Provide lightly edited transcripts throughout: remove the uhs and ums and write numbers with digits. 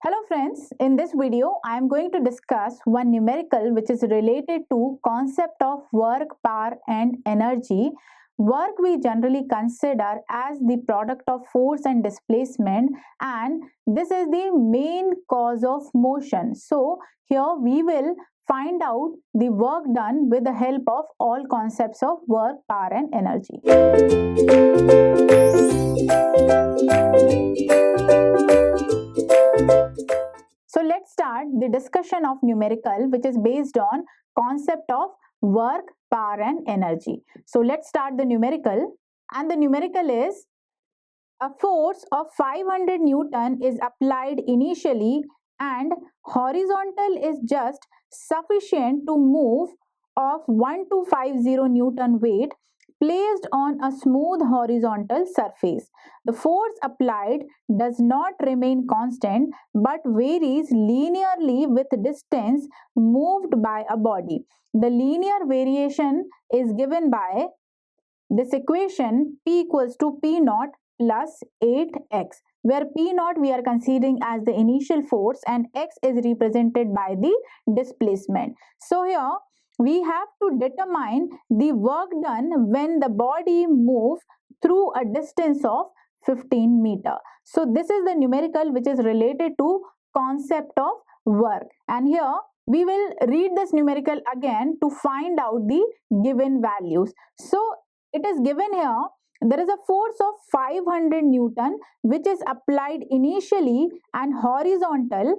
Hello friends, in this video I am going to discuss one numerical which is related to concept of work, power and energy. Work we generally consider as the product of force and displacement, and this is the main cause of motion. So here we will find out the work done with the help of all concepts of work, power and energy. So let's start the discussion of numerical, which is based on concept of work, power and energy. So let's start the numerical, and the numerical is a force of 500 Newton is applied initially and horizontal is just sufficient to move of 1250 Newton weight placed on a smooth horizontal surface. The force applied does not remain constant but varies linearly with distance moved by a body. The linear variation is given by this equation P equals to P naught plus 8x, where P naught we are considering as the initial force and x is represented by the displacement. So here we have to determine the work done when the body moves through a distance of 15 meter. So this is the numerical which is related to concept of work, and here we will read this numerical again to find out the given values. So it is given here, there is a force of 500 Newton which is applied initially and horizontal.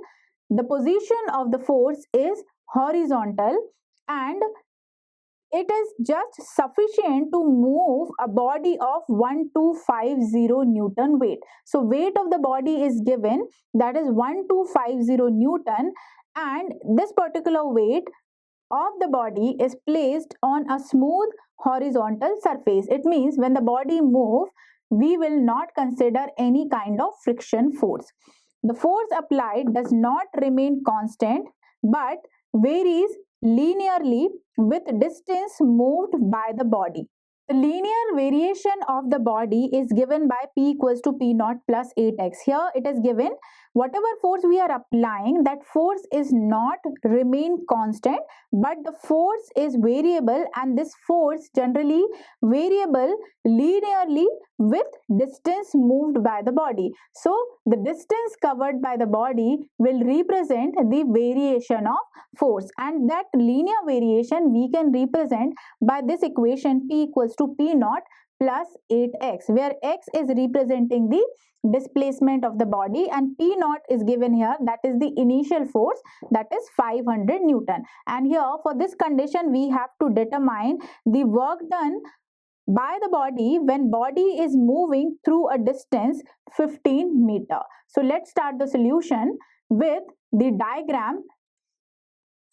The position of the force is horizontal and it is just sufficient to move a body of 1250 Newton weight. So weight of the body is given, that is 1250 Newton, and this particular weight of the body is placed on a smooth horizontal surface. It means when the body moves, we will not consider any kind of friction force. The force applied does not remain constant but varies linearly with distance moved by the body. The linear variation of the body is given by P equals to P naught plus 8x. Here it is given whatever force we are applying, that force is not remain constant but the force is variable, and this force generally variable linearly with distance moved by the body. So the distance covered by the body will represent the variation of force, and that linear variation we can represent by this equation P equals to P naught plus 8x, where x is representing the displacement of the body and P naught is given here, that is the initial force, that is 500 Newton. And here for this condition we have to determine the work done by the body when body is moving through a distance 15 meter. So let's start the solution with the diagram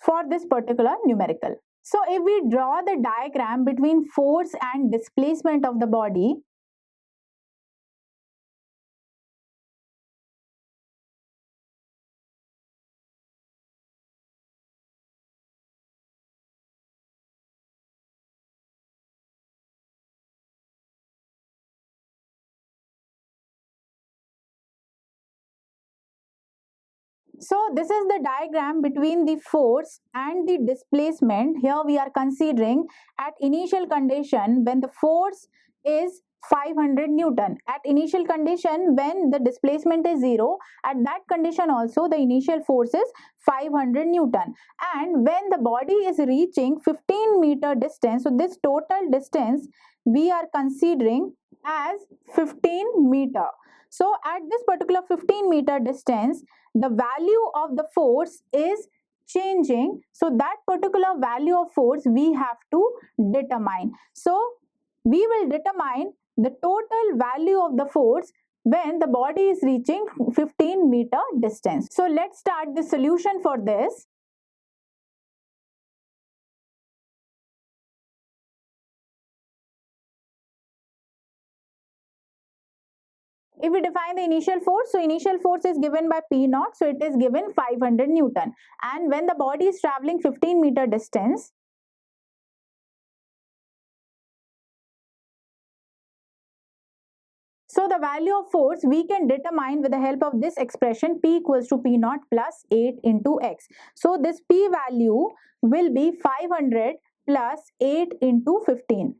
for this particular numerical. So if we draw the diagram between force and displacement of the body, so this is the diagram between the force and the displacement. Here we are considering at initial condition when the force is 500 Newton. At initial condition when the displacement is 0, at that condition also the initial force is 500 Newton. And when the body is reaching 15 meter distance, so this total distance we are considering as 15 meter. So at this particular 15 meter distance, the value of the force is changing. So that particular value of force we have to determine. So we will determine the total value of the force when the body is reaching 15 meter distance. So let's start the solution for this. If we define the initial force, so initial force is given by P naught, so it is given 500 Newton. And when the body is traveling 15 meter distance, So the value of force we can determine with the help of this expression P equals to P naught plus 8 into X. So this P value will be 500 plus 8 into 15.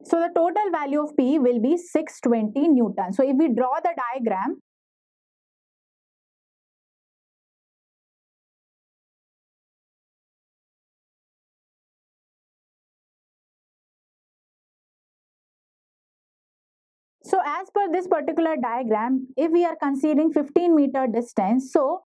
So the total value of P will be 620 Newton. So if we draw the diagram, so as per this particular diagram, if we are considering 15-meter distance, so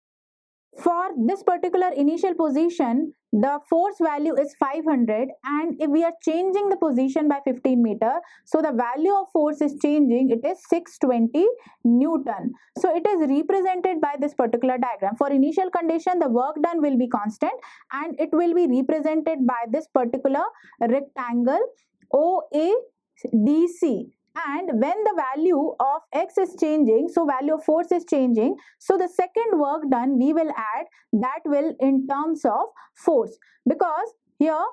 for this particular initial position, the force value is 500, and if we are changing the position by 15-meter, so the value of force is changing, it is 620 Newton. So it is represented by this particular diagram. For initial condition, the work done will be constant and it will be represented by this particular rectangle OADC. And when the value of X is changing, so value of force is changing, so the second work done we will add, that will in terms of force, because here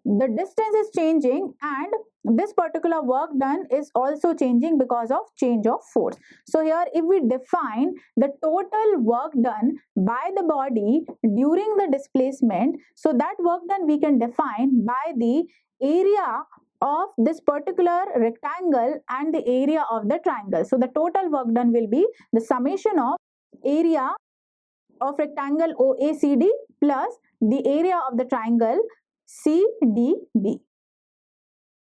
the distance is changing and this particular work done is also changing because of change of force. So here if we define the total work done by the body during the displacement, so that work done we can define by the area of this particular rectangle and the area of the triangle. So the total work done will be the summation of area of rectangle OACD plus the area of the triangle CDB.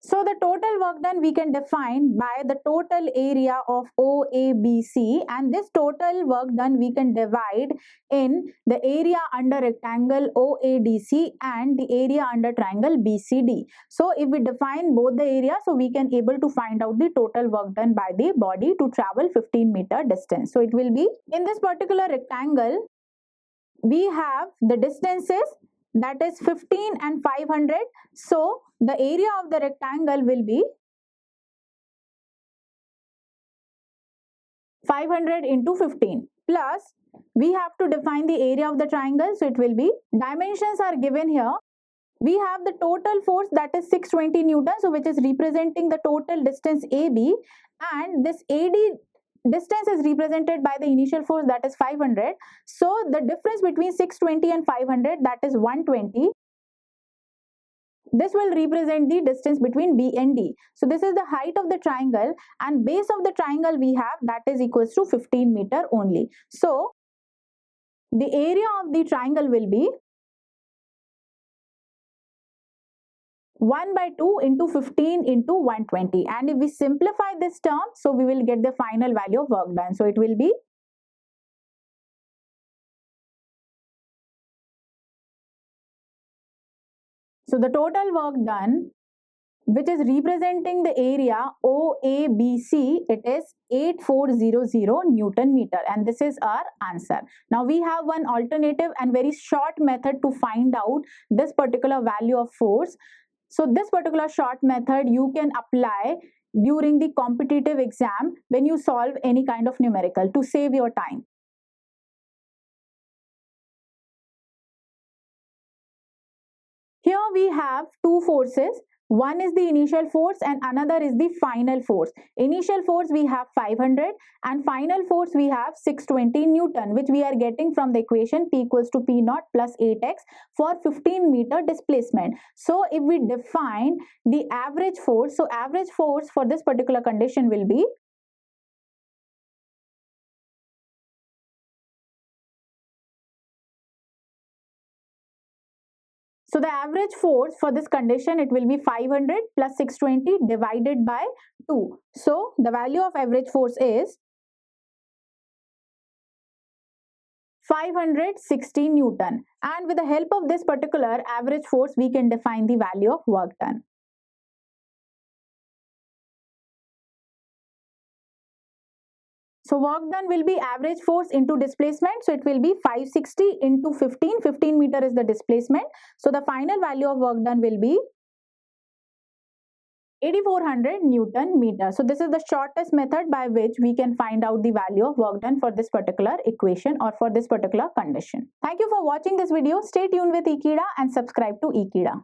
So the total work done we can define by the total area of OABC, and this total work done we can divide in the area under rectangle OADC and the area under triangle BCD. So if we define both the areas, so we can able to find out the total work done by the body to travel 15-meter distance. So it will be in this particular rectangle, we have the distances, that is 15 and 500. So the area of the rectangle will be 500 into 15, plus we have to define the area of the triangle, so it will be, dimensions are given here. We have the total force, that is 620 Newton, so which is representing the total distance AB, and this AD distance is represented by the initial force, that is 500. So the difference between 620 and 500, that is 120. This will represent the distance between B and D. So this is the height of the triangle, and base of the triangle we have, that is equals to 15 meter only. So the area of the triangle will be 1 by 2 into 15 into 120, and if we simplify this term, so we will get the final value of work done. So it will be so the total work done, which is representing the area OABC, it is 8400 Newton meter, and this is our answer. Now we have one alternative and very short method to find out this particular value of force. So this particular short method you can apply during the competitive exam when you solve any kind of numerical to save your time. Here we have two forces. One is the initial force and another is the final force. Initial force we have 500 and final force we have 620 Newton, which we are getting from the equation P equals to P naught plus 8x for 15-meter displacement. So if we define the average force, so average force for this particular condition will be so the average force for this condition, it will be 500 plus 620 divided by 2. So the value of average force is 560 Newton, and with the help of this particular average force we can define the value of work done. So work done will be average force into displacement. So it will be 560 into 15. 15 meter is the displacement. So the final value of work done will be 8400 Newton meter. So this is the shortest method by which we can find out the value of work done for this particular equation or for this particular condition. Thank you for watching this video. Stay tuned with Ekeeda and subscribe to Ekeeda.